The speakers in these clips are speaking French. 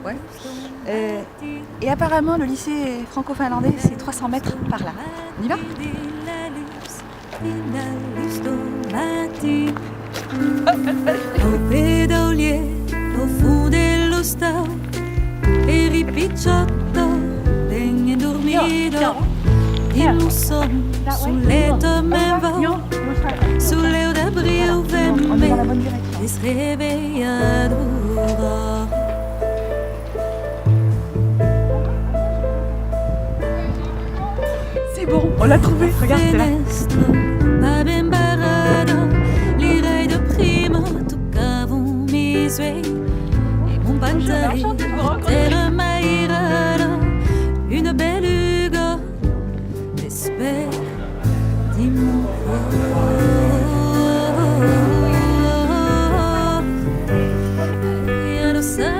Ouais. Et apparemment, le lycée franco-finlandais, c'est 300 mètres par là. On y va? C'est bon, on l'a trouvé, regarde, c'est là. Une belle Hugo t'espère, dis-moi. Alors ça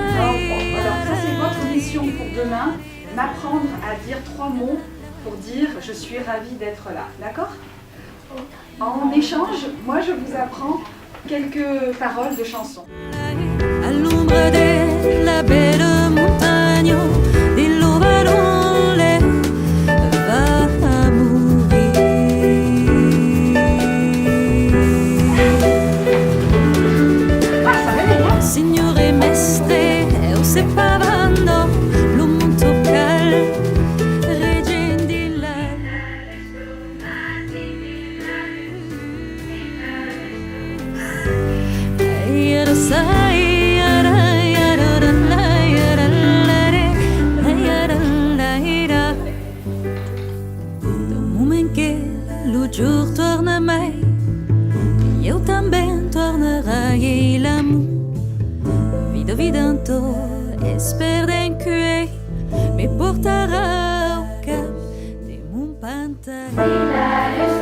c'est votre mission pour demain, m'apprendre à dire 3 mots pour dire je suis ravie d'être là, d'accord? En échange, moi je vous apprends quelques paroles de chansons. À l'ombre de la belle montagne, des lovalons va mourir. Signore mestre, o separando l'uomo tocal, regendi la. O jour torna mai, eu também tornerai l'amour. Vida vidanto, espero que me portará ao cap de mon pantalão.